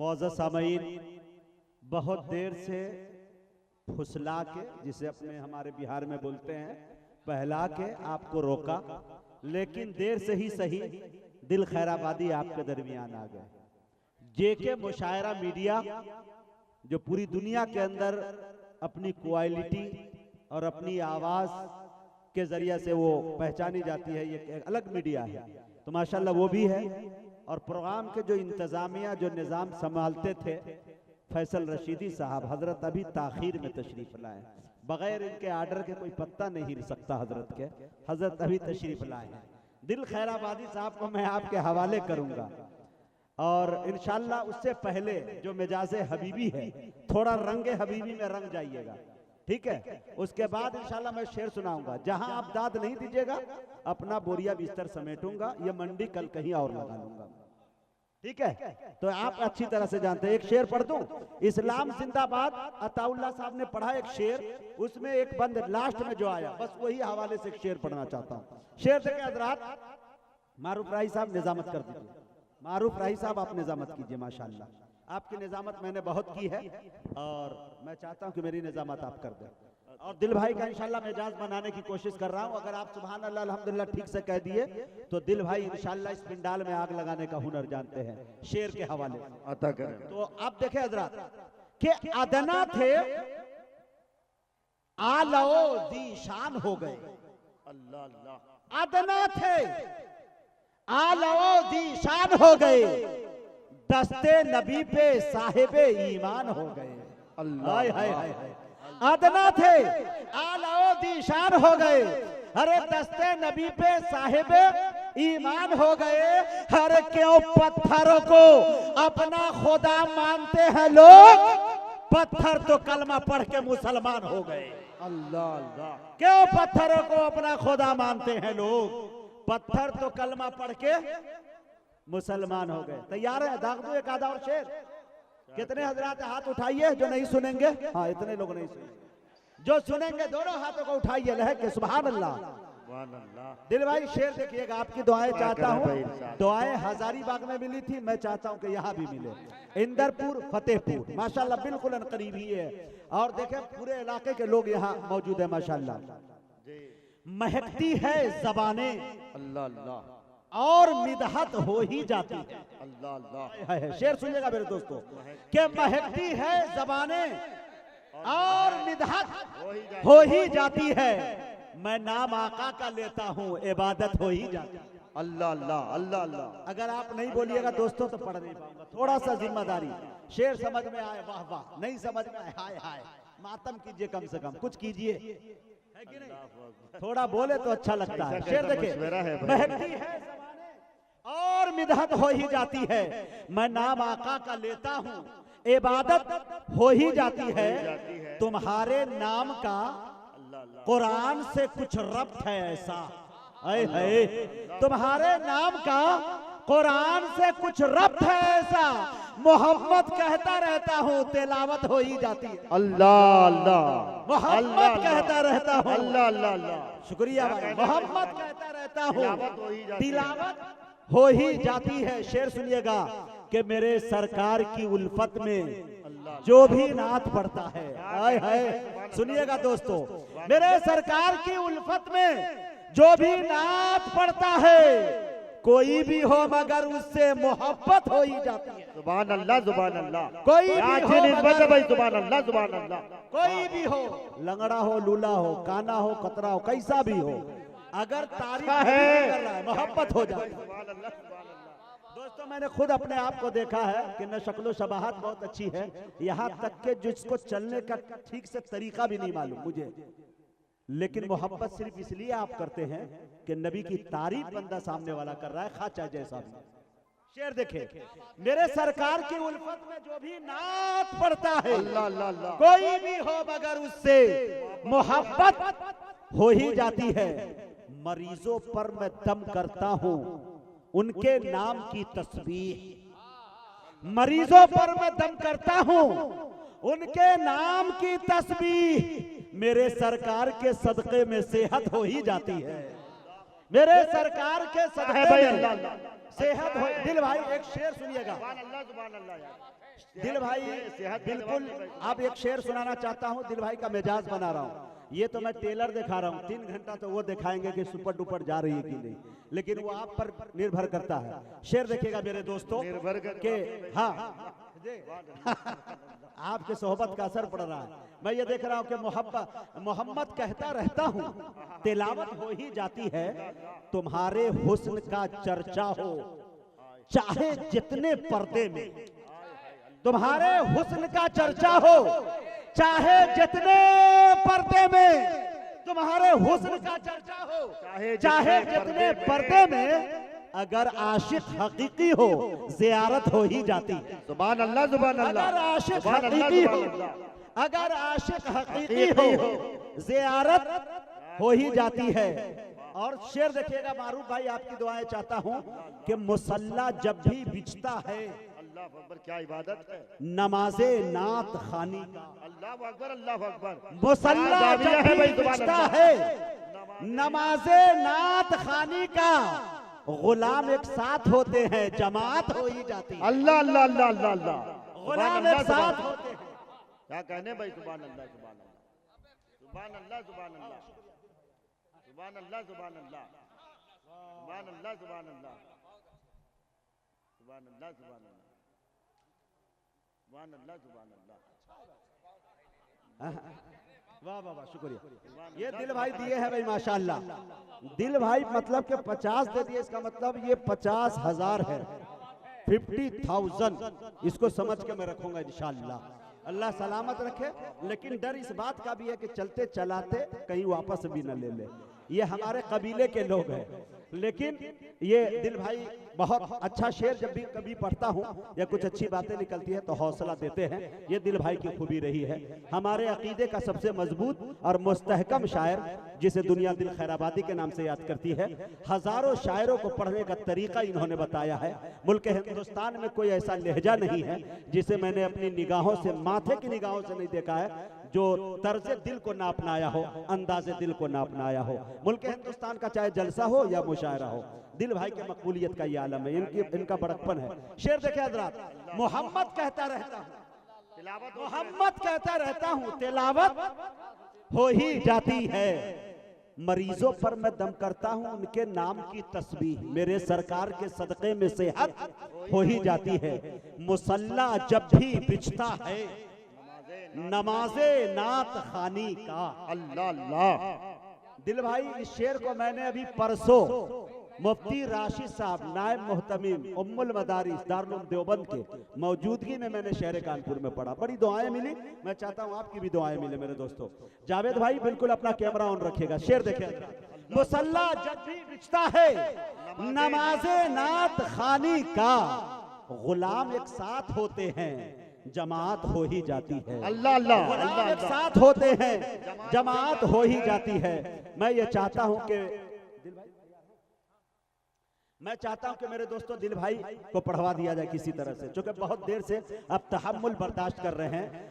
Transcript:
मौजूद सामईन, बहुत देर से फुसला के, जिसे अपने हमारे बिहार में बोलते हैं पहला के, आपको रोका, लेकिन देर से ही सही दिल खैराबादी आपके दरमियान आ गए। जेके मुशायरा मीडिया जो पूरी दुनिया के अंदर अपनी क्वालिटी और अपनी आवाज के जरिए से वो पहचानी जाती है, ये एक अलग मीडिया है, तो माशाल्लाह वो भी है। और प्रोग्राम के जो इंतजामिया जो निज़ाम संभालते थे फैसल रशीदी साहब, हजरत अभी ताखीर में तशरीफ लाए, बगैर इनके आर्डर के कोई पत्ता नहीं हिल सकता हजरत के, हजरत अभी तशरीफ लाए हैं। दिल खैराबादी साहब को मैं आपके हवाले करूंगा और इंशाल्लाह उससे पहले जो मिजाजे हबीबी है, थोड़ा रंगे हबीबी में रंग जाइएगा, ठीक है। उसके बाद इंशाल्लाह मैं शेर सुनाऊंगा। जहां आप दाद नहीं दीजिएगा अपना बोरिया बिस्तर समेटूंगा, ये मंडी कल कहीं और लगा लूंगा, ठीक है। तो आप अच्छी तरह से जानते हैं। एक शेर पढ़ दूं, इस्लाम जिंदाबाद, अताउल्लाह साहब ने पढ़ा एक शेर, उसमें एक बंद लास्ट में जो आया, बस वही हवाले से एक शेर पढ़ना चाहता हूं। शेर देखें हजरात, मारूफ राही साहब निजामत कर दीजिए, मारूफ राही साहब आप निजामत कीजिए, माशाल्लाह आपकी निजामत मैंने बहुत की है और मैं चाहता हूं कि मेरी निजामत आप कर दें। और दिल भाई का इंशाल्लाह मैं इजाज़त बनाने की कोशिश कर रहा हूं। अगर आप सुभान अल्लाह अल्हम्दुलिल्लाह ठीक से कह दिए तो दिल भाई इंशाल्लाह इस पिंडाल में आग लगाने का हुनर जानते हैं, शेर के हवाले अता करें। तो आप देखें हजरात कि अदना थे आलो दीशान हो गए, अल्लाह अल्लाह, अदना थे आलो दीशान हो गए, दस्ते नबी पे साहिबे ईमान हो गए, अल्लाह हाय हाय हाय। अदना थे आलो दीशान हो गए, अरे दस्ते नबी पे साहिबे ईमान हो गए। अरे क्यों पत्थरों को अपना खुदा मानते हैं लोग, पत्थर तो कलमा पढ़ के मुसलमान हो गए, अल्लाह अल्लाह। क्यों पत्थरों को अपना खुदा मानते हैं लोग, पत्थर तो कलमा पढ़ के मुसलमान हो गए। तैयार है? दाग दो एक आधा और शेर। कितने हजरात हाथ उठाइए जो नहीं सुनेंगे? हाँ इतने लोग नहीं सुनेंगे, जो सुनेंगे दोनों हाथों को उठाइए लहके सुभान अल्लाह। दिल भाई शेर देखिएगा, आपकी दुआएं चाहता हूँ, दुआएं हजारीबाग में मिली थी, मैं चाहता हूँ कि यहाँ भी मिले, इंदरपुर फतेहपुर माशाल्लाह बिल्कुल करीब ही है। और देखें पूरे इलाके के लोग यहाँ मौजूद है माशाल्लाह। महकती है जबाने अल्लाह अल्लाह और मिदहत हो ही जाती है, अल्लाह अल्लाह। शेर सुनिएगा मेरे दोस्तों, कि महकती है जबाने और मिदहत हो ही जाती है, मैं नाम आका का लेता हूँ इबादत हो ही जाती है, अल्लाह अल्लाह अल्लाह अल्लाह। अगर आप नहीं बोलिएगा दोस्तों तो पढ़ नहीं पाऊंगा, थोड़ा सा जिम्मेदारी। शेर समझ में आए वाह वाह, नहीं समझ में आए हाय हाय, मातम कीजिए, कम से कम कुछ कीजिए, है कि नहीं? थोड़ा बोले तो अच्छा लगता है। शेर देखिए, महकती है जबाने और मिदहत हो ही जाती है, मैं नाम आका का लेता हूँ इबादत हो ही जाती है, तुम्हारे नाम का कुरान से कुछ रब्त है ऐसा, है तुम्हारे नाम का कुरान से कुछ रब्त है ऐसा, मोहम्मद कहता रहता हूँ तिलावत हो ही जाती है, अल्लाह अल्लाह। मोहम्मद कहता रहता हूँ, अल्लाह अल्लाह अल्लाह। शुक्रिया भाई, मोहम्मद कहता रहता हूँ तिलावत हो ही जाती है। शेर सुनिएगा कि मेरे सरकार की उल्फत में जो भी नात पढ़ता है, आए हाय सुनिएगा दोस्तों, मेरे सरकार की उल्फत में जो भी नात पढ़ता है, कोई भी हो मगर उससे मोहब्बत हो ही जाती है, सुभान अल्लाह सुभान अल्लाह। कोई भी हो भाई, सुभान अल्लाह सुभान अल्लाह। कोई भी हो, लंगड़ा हो, लूला हो, काना हो, कतरा हो, कैसा भी हो, अगर तारीफ है मोहब्बत हो जाती है। दोस्तों मैंने खुद अपने आप को देखा है कि न शक्लो शबाहत बहुत अच्छी है, यहाँ तक के जिसको चलने का ठीक से तरीका भी नहीं मालूम मुझे, लेकिन मोहब्बत सिर्फ इसलिए आप करते हैं कि नबी की तारीफ बंदा सामने वाला कर रहा है, खाचा जैसा भी। शेर देखे, मेरे सरकार की उल्फत में जो भी नात पढ़ता है, अल्लाह अल्लाह, कोई भी हो मगर उससे मोहब्बत हो ही जाती है। मरीजों पर मैं दम करता हूँ उनके नाम की तस्बीह, मरीजों पर मैं दम करता हूँ उनके नाम की तस्बीह, मेरे सरकार के सदक़े में सेहत हो ही जाती है, मेरे सरकार के सदक़े में सेहत हो। दिल भाई एक शेर सुनिएगा, दिल भाई बिल्कुल। अब एक शेर सुनाना चाहता हूँ, दिल भाई का मिजाज बना रहा हूँ। ये तो मैं टेलर दिखा रहा हूँ, 3 घंटा तो वो दिखाएंगे कि सुपर डुपर जा रही है कि नहीं, लेकिन वो आप पर निर्भर करता है। शेर देखिएगा मेरे दोस्तों के, हाँ आपके सोहबत का असर पड़ रहा है। मैं ये देख रहा हूँ कि मोहम्मद कहता रहता हूँ, तिलावत हो ही जाती है, तुम्हारे हुस्न का चर्चा हो चाहे जितने पर्दे में, तुम्हारे हुस्न का चर्चा हो चाहे जितने पर्दे में, तुम्हारे हुस्न का चर्चा हो चाहे जितने पर्दे में, अगर आशिक हकीकी हो ज़ियारत हो ही जाती है। सुभान अल्लाह, सुभान अल्लाह। अगर आशिक हकीकी हो, अगर आशिक हकीकी हो ज़ियारत हो ही जाती है। और शेर देखिएगा मारूफ भाई, आपकी दुआएं चाहता हूं कि मुसल्ला जब भी बिछता है, अल्लाह अकबर, क्या इबादत है, नमाजे नात खानी का, अल्लाह अकबर, अल्लाह अकबर। मुसल्ला जब भी बिछता है, नमाजे नात खानी का, गुलाम एक साथ होते हैं, जमात हो ही जाती है। अल्लाह अल्लाह अल्लाह अल्लाह अल्लाह, गुलाम एक साथ होते हैं। क्या कहने भाई, सुभान अल्लाह, सुभान अल्लाह, सुभान अल्लाह, सुभान अल्लाह, सुभान अल्लाह, सुभान अल्लाह, सुभान अल्लाह, सुभान अल्लाह, सुभान अल्लाह, सुभान अल्लाह, सुभान अल्लाह, सुभान अल्लाह। वाह वाह वाह, शुक्रिया। ये दिल भाई दिए हैं भाई माशाल्लाह। दिल भाई मतलब के 50 दे दिए, इसका मतलब ये 50,000 है, 50,000। इसको समझ के मैं रखूंगा इंशाल्लाह। अल्लाह सलामत रखे। लेकिन डर इस बात का भी है कि चलते चलाते कहीं वापस भी न ले ले। ये हमारे कबीले के लोग हैं, लेकिन ये दिल भाई बहुत अच्छा शेर जब भी कभी पढ़ता हूँ या कुछ अच्छी बातें निकलती है तो हौसला देते हैं। ये दिल भाई की खूबी रही है। हमारे अकीदे का सबसे मजबूत और मुस्तहकम शायर, जिसे दुनिया दिल खैराबादी के नाम से याद करती है, हजारों शायरों को पढ़ने का तरीका इन्होंने बताया है। मुल्क हिंदुस्तान में कोई ऐसा लहजा नहीं है जिसे मैंने अपनी निगाहों से, माथे की निगाहों से नहीं देखा है, जो तर्ज दिल को ना अपनाया हो, अंदाजे दिल को ना अपनाया हो। मुल्क हिंदुस्तान का चाहे जलसा हो या मुशायरा हो, दिल भाई के मकबूलियत का ये आलम है, इनका बड़कपन है। शेर देखे हजरात, मोहम्मद कहता रहता हूँ, मोहम्मद कहता रहता हूँ, तिलावत हो ही जाती है। मरीजों पर मैं दम करता हूँ उनके नाम की तस्बीह, मेरे सरकार के सदक़े में सेहत हो ही जाती है। मुसल्ला जब भी बिछता है, नमाजे नात खानी का। अल्लाह अल्लाह। दिल भाई इस शेर को मैंने अभी परसों मुफ्ती राशिद साहब नायब मुहतमीम उम्मुल मदारिस दारुल उलूम देवबंद के मौजूदगी में मैंने शहर कानपुर में पढ़ा। बड़ी दुआएं मिली। मैं चाहता हूं आपकी भी दुआएं मिले मेरे दोस्तों। जावेद भाई बिल्कुल अपना कैमरा ऑन रखिएगा। शेर देखिए, मुसल्ला जब भी बिछता है, नमाजे नात खानी का, गुलाम एक साथ होते हैं, जमात हो ही जाती है। अल्लाह अल्लाह, गुलाम एक साथ होते हैं, जमात हो ही जाती है। मैं ये चाहता हूं कि मैं चाहता हूं कि मेरे दोस्तों दिल भाई को पढ़वा दिया जाए किसी तरह से, क्योंकि बहुत देर से अब तहम्मुल बर्दाश्त कर रहे हैं।